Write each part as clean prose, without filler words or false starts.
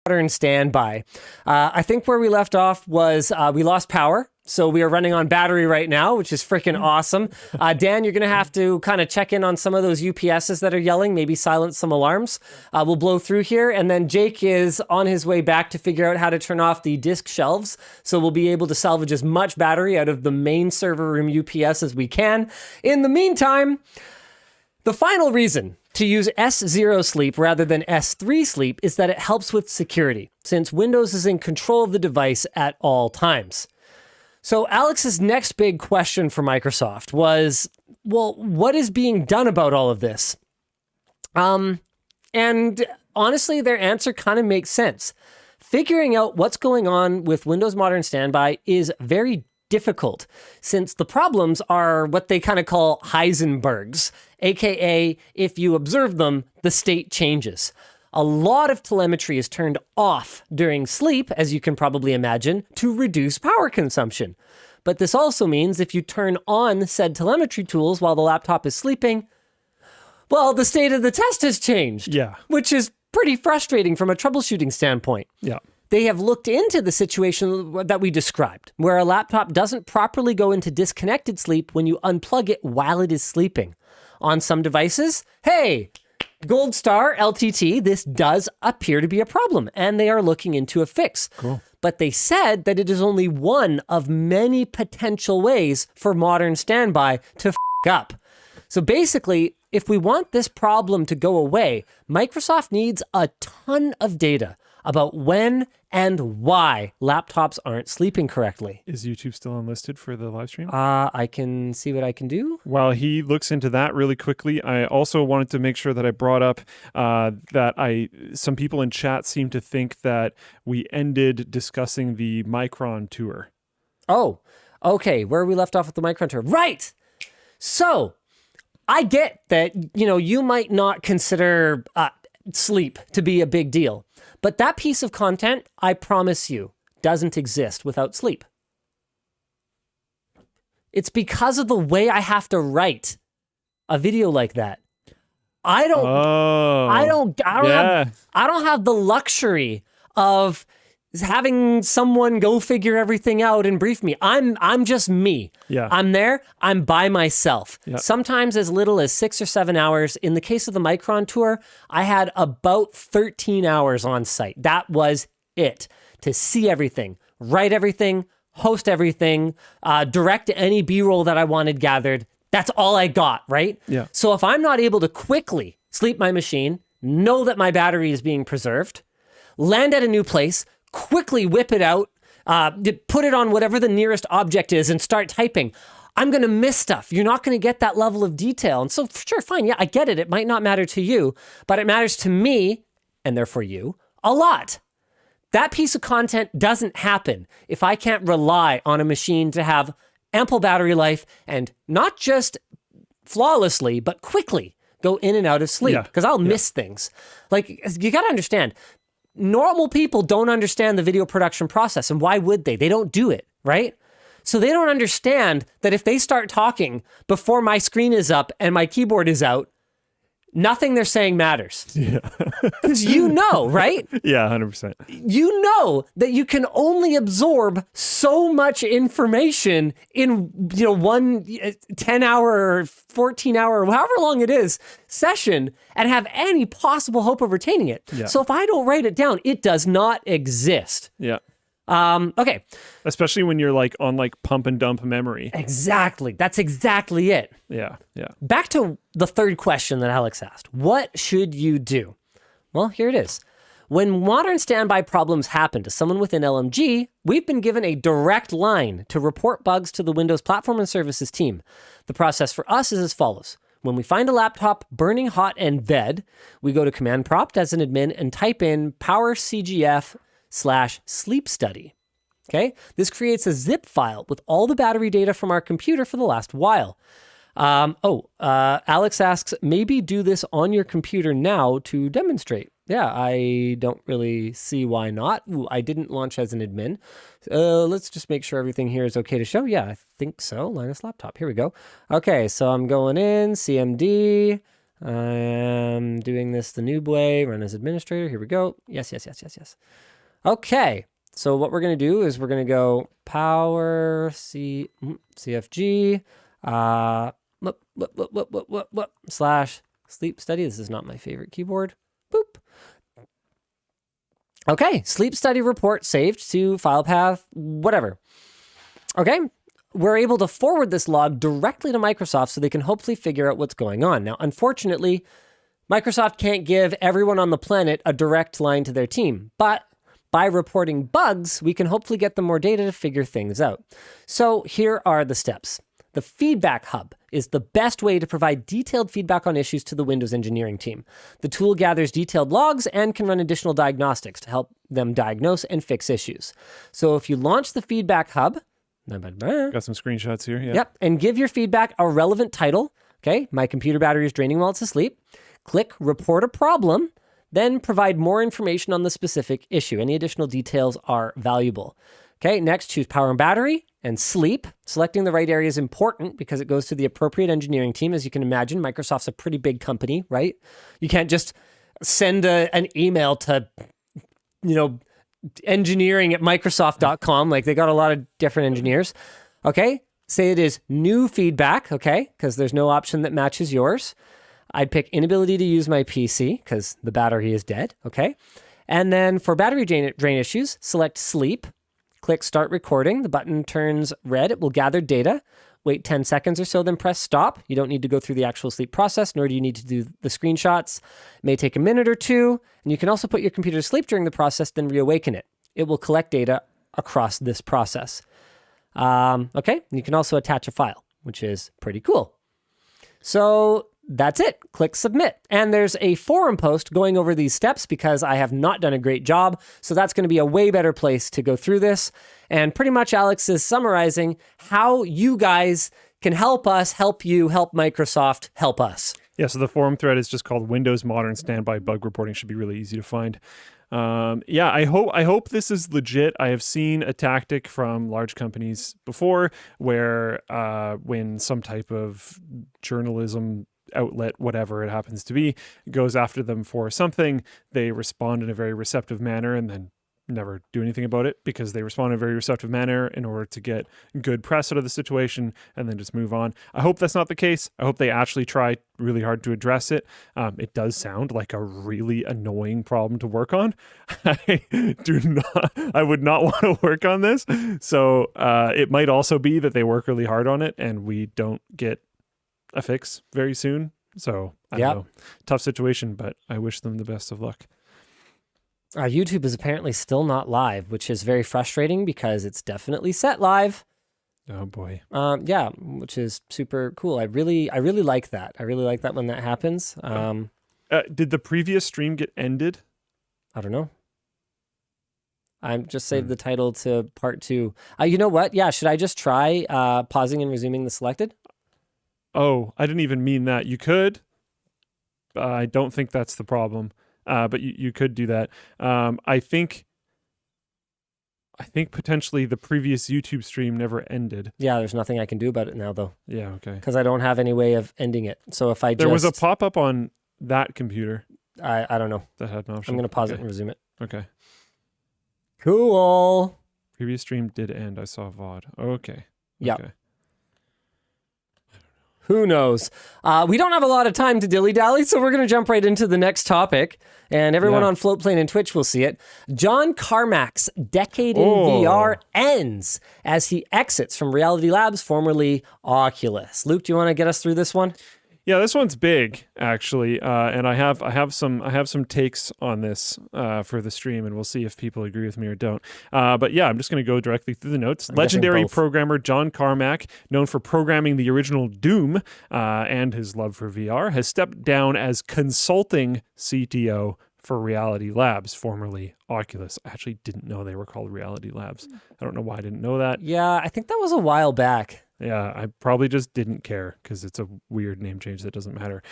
Modern standby. I think where we left off was we lost power. So we are running on battery right now, which is freaking awesome. Dan, you're going to have to kind of check in on some of those UPSs that are yelling, maybe silence some alarms. We'll blow through here. And then Jake is on his way back to figure out how to turn off the disk shelves. So we'll be able to salvage as much battery out of the main server room UPS as we can. In the meantime, the final reason to use S0 sleep rather than S3 sleep is that it helps with security, since Windows is in control of the device at all times. So Alex's next big question for Microsoft was, well, what is being done about all of this? And honestly, their answer kind of makes sense. Figuring out what's going on with Windows Modern Standby is very difficult, since the problems are what they kind of call Heisenbergs, aka if you observe them, the state changes. A lot of telemetry is turned off during sleep, as you can probably imagine, to reduce power consumption. But this also means if you turn on said telemetry tools while the laptop is sleeping, well, the state of the test has changed. Yeah. Which is pretty frustrating from a troubleshooting standpoint. Yeah. They have looked into the situation that we described, where a laptop doesn't properly go into disconnected sleep when you unplug it while it is sleeping. On some devices, hey, Gold Star LTT, this does appear to be a problem, and they are looking into a fix. Cool. But they said that it is only one of many potential ways for Modern Standby to f*** up. So basically, if we want this problem to go away, Microsoft needs a ton of data about when and why laptops aren't sleeping correctly. Is YouTube still unlisted for the live stream? I can see what I can do. While he looks into that really quickly, I also wanted to make sure that I brought up that some people in chat seem to think that we ended discussing the Micron tour. Oh, okay. Where we left off with the Micron tour. Right! So, I get that, you might not consider sleep to be a big deal. But that piece of content, I promise you, doesn't exist without sleep. It's because of the way I have to write a video like that. I don't have the luxury of having someone go figure everything out and brief me. I'm just me. Yeah. I'm there. I'm by myself. Yeah. Sometimes as little as 6 or 7 hours. In the case of the Micron tour, I had about 13 hours on site. That was it. To see everything, write everything, host everything, direct any B-roll that I wanted gathered. That's all I got, right? Yeah. So if I'm not able to quickly sleep my machine, know that my battery is being preserved, land at a new place, quickly whip it out, put it on whatever the nearest object is and start typing, I'm going to miss stuff. You're not going to get that level of detail. And so, sure, fine. Yeah, I get it. It might not matter to you, but it matters to me, and therefore you, a lot. That piece of content doesn't happen if I can't rely on a machine to have ample battery life and not just flawlessly, but quickly go in and out of sleep, because I'll miss things. Like, you got to understand, normal people don't understand the video production process, and why would they? They don't do it, right? So they don't understand that if they start talking before my screen is up and my keyboard is out, nothing they're saying matters. Yeah. Because right? Yeah, 100%. You know that you can only absorb so much information in, one 10-hour or 14-hour, however long it is, session, and have any possible hope of retaining it. Yeah. So if I don't write it down, it does not exist. Yeah. Okay. Especially when you're on pump and dump memory. Exactly. That's exactly it. Yeah. Yeah. Back to the third question that Alex asked. What should you do? Well, here it is. When modern standby problems happen to someone within LMG, we've been given a direct line to report bugs to the Windows Platform and Services team. The process for us is as follows. When we find a laptop burning hot and ved, we go to command prompt as an admin and type in powercgf/sleep study. Okay, this creates a zip file with all the battery data from our computer for the last while. Alex asks, maybe do this on your computer now to demonstrate. Yeah, I don't really see why not. Ooh, I didn't launch as an admin. Let's just make sure everything here is okay to show. Yeah, I think so. Linus laptop. Here we go. Okay, so I'm going in, CMD. I am doing this the noob way, run as administrator. Here we go. Yes. Okay. So what we're going to do is we're going to go power CFG slash sleep study. This is not my favorite keyboard. Boop. Okay. Sleep study report saved to file path, whatever. Okay. We're able to forward this log directly to Microsoft so they can hopefully figure out what's going on. Now, unfortunately, Microsoft can't give everyone on the planet a direct line to their team, but by reporting bugs, we can hopefully get them more data to figure things out. So here are the steps. The Feedback Hub is the best way to provide detailed feedback on issues to the Windows engineering team. The tool gathers detailed logs and can run additional diagnostics to help them diagnose and fix issues. So if you launch the Feedback Hub, got some screenshots here. Yeah. Yep. And give your feedback a relevant title. Okay. My computer battery is draining while it's asleep. Click report a problem. Then provide more information on the specific issue. Any additional details are valuable. Okay. Next, choose power and battery and sleep. Selecting the right area is important because it goes to the appropriate engineering team. As you can imagine, Microsoft's a pretty big company, right? You can't just send an email to, engineering at Microsoft.com. Like they got a lot of different engineers. Okay. Say it is new feedback. Okay. Because there's no option that matches yours. I'd pick inability to use my PC because the battery is dead. Okay. And then for battery drain issues, select sleep. Click start recording. The button turns red. It will gather data. Wait 10 seconds or so, then press stop. You don't need to go through the actual sleep process, nor do you need to do the screenshots. It may take a minute or two, and you can also put your computer to sleep during the process, then reawaken it. It will collect data across this process. Okay, you can also attach a file, which is pretty cool. So that's it. Click submit. And there's a forum post going over these steps because I have not done a great job. So that's going to be a way better place to go through this. And pretty much Alex is summarizing how you guys can help us, help you, help Microsoft, help us. Yeah, so the forum thread is just called Windows Modern Standby Bug Reporting. Should be really easy to find. I hope this is legit. I have seen a tactic from large companies before where when some type of journalism outlet, whatever it happens to be, goes after them for something, they respond in a very receptive manner and then never do anything about it because they respond in a very receptive manner in order to get good press out of the situation and then just move on. I hope that's not the case. I hope they actually try really hard to address it. It does sound like a really annoying problem to work on. I would not want to work on this. So it might also be that they work really hard on it and we don't get a fix very soon. So I don't know. Tough situation, but I wish them the best of luck. YouTube is apparently still not live, which is very frustrating because it's definitely set live. Oh boy. Yeah, which is super cool. I really like that. I really like that when that happens. Did the previous stream get ended? I don't know. I just saved the title to part 2. You know what? Yeah, should I just try pausing and resuming the selected? Oh, I didn't even mean that. You could. I don't think that's the problem. But you could do that. I think potentially the previous YouTube stream never ended. Yeah, there's nothing I can do about it now, though. Yeah, okay. Because I don't have any way of ending it. So if There was a pop-up on that computer. I don't know. That had an option. I'm going to pause it and resume it. Okay. Cool. Previous stream did end. I saw VOD. Okay. Yeah. Okay. Who knows? We don't have a lot of time to dilly-dally, so we're going to jump right into the next topic. And everyone on Floatplane and Twitch will see it. John Carmack's decade in VR ends as he exits from Reality Labs, formerly Oculus. Luke, do you want to get us through this one? Yeah, this one's big actually, and I have some takes on this for the stream, and we'll see if people agree with me or don't. But yeah, I'm just going to go directly through the notes. Legendary programmer John Carmack, known for programming the original Doom and his love for VR, has stepped down as consulting CTO for Reality Labs, formerly Oculus. I actually didn't know they were called Reality Labs. I don't know why I didn't know that. Yeah, I think that was a while back. Yeah, I probably just didn't care because it's a weird name change that doesn't matter.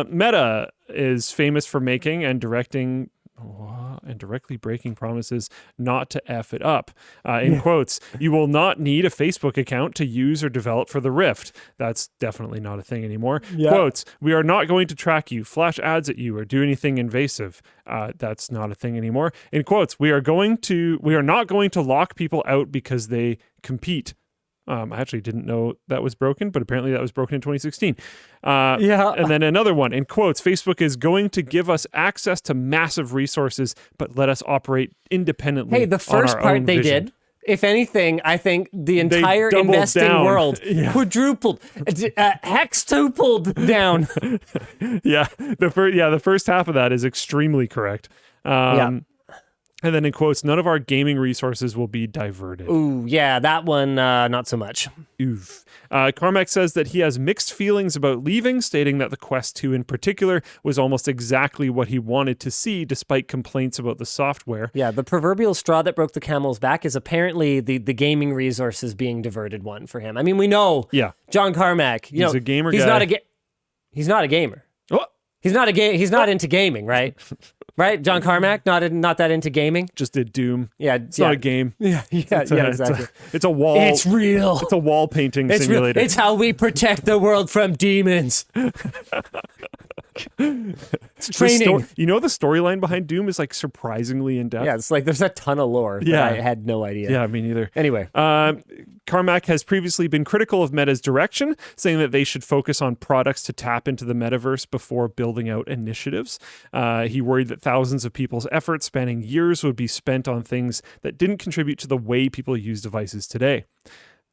Meta is famous for making and directing and directly breaking promises not to F it up. In quotes, you will not need a Facebook account to use or develop for the Rift. That's definitely not a thing anymore. Yeah. Quotes, we are not going to track you, flash ads at you, or do anything invasive. That's not a thing anymore. In quotes, we are not going to lock people out because they compete. I actually didn't know that was broken, but apparently that was broken in 2016. And then another one, in quotes, Facebook is going to give us access to massive resources, but let us operate independently. Hey, the first part they did. If anything, I think the entire investing world quadrupled, hextupled down. The first half of that is extremely correct. And then in quotes, none of our gaming resources will be diverted. Ooh, yeah, that one, not so much. Oof. Carmack says that he has mixed feelings about leaving, stating that the Quest 2 in particular was almost exactly what he wanted to see, despite complaints about the software. Yeah, the proverbial straw that broke the camel's back is apparently the gaming resources being diverted one for him. I mean, we know John Carmack. He's a gamer guy. He's not a gamer. Oh. He's not into gaming, right? Right? John Carmack, not that into gaming. Just did Doom. Yeah. It's not a game. Exactly. It's a wall. It's real. It's a wall painting simulator. It's how we protect the world from demons. It's training. You know, the storyline behind Doom is like surprisingly in depth. Yeah, it's like there's a ton of lore that I had no idea. Yeah, me neither. Anyway. Carmack has previously been critical of Meta's direction, saying that they should focus on products to tap into the metaverse before building out initiatives. He worried that thousands of people's efforts spanning years would be spent on things that didn't contribute to the way people use devices today.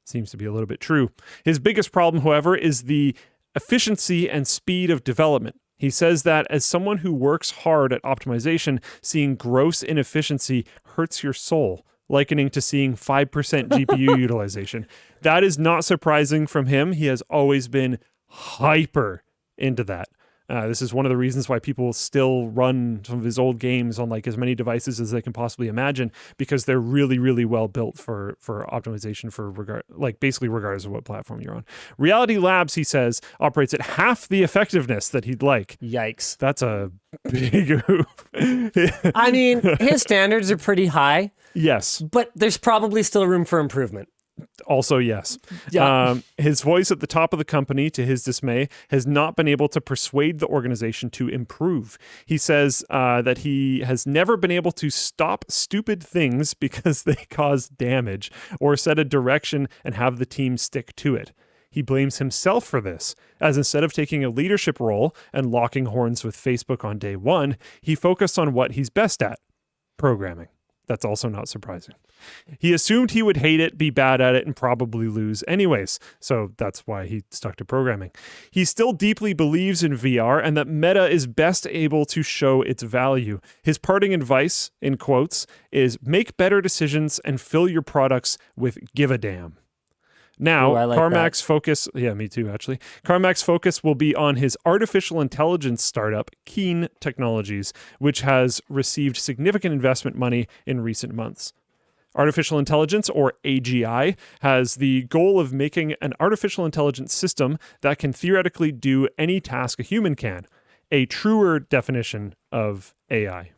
Seems to be a little bit true. His biggest problem, however, is the efficiency and speed of development. He says that as someone who works hard at optimization, seeing gross inefficiency hurts your soul, likening to seeing 5% GPU utilization. That is not surprising from him. He has always been hyper into that. This is one of the reasons why people still run some of his old games on like as many devices as they can possibly imagine, because they're really, really well built for optimization for basically regardless of what platform you're on. Reality Labs, he says, operates at half the effectiveness that he'd like. Yikes. That's a big oof. I mean, his standards are pretty high. Yes. But there's probably still room for improvement. Also, yes. Yeah. His voice at the top of the company, to his dismay, has not been able to persuade the organization to improve. He says that he has never been able to stop stupid things because they cause damage, or set a direction and have the team stick to it. He blames himself for this, as instead of taking a leadership role and locking horns with Facebook on day one, he focused on what he's best at, programming. That's also not surprising. He assumed he would hate it, be bad at it, and probably lose anyways. So that's why he stuck to programming. He still deeply believes in VR and that Meta is best able to show its value. His parting advice, in quotes, is make better decisions and fill your products with give a damn. Now, Carmack's focus, me too, actually. Carmack's focus will be on his artificial intelligence startup, Keen Technologies, which has received significant investment money in recent months. Artificial intelligence, or AGI, has the goal of making an artificial intelligence system that can theoretically do any task a human can, a truer definition of AI.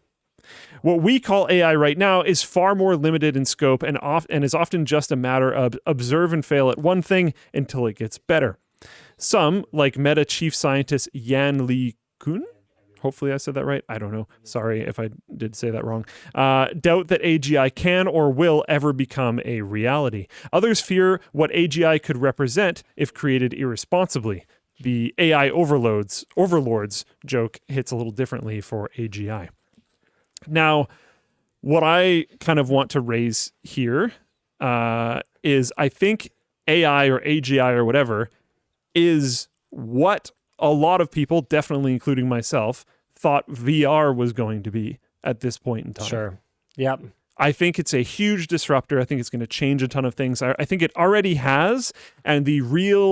What we call AI right now is far more limited in scope and is often just a matter of observe and fail at one thing until it gets better. Some, like Meta chief scientist Yan Li-kun, hopefully I said that right, I don't know, sorry if I did say that wrong, doubt that AGI can or will ever become a reality. Others fear what AGI could represent if created irresponsibly. The AI overlords joke hits a little differently for AGI. Now, what I kind of want to raise here is I think AI or AGI or whatever is what a lot of people, definitely including myself, thought VR was going to be at this point in time. Sure. Yep. I think it's a huge disruptor. I think it's going to change a ton of things. I think it already has, and the real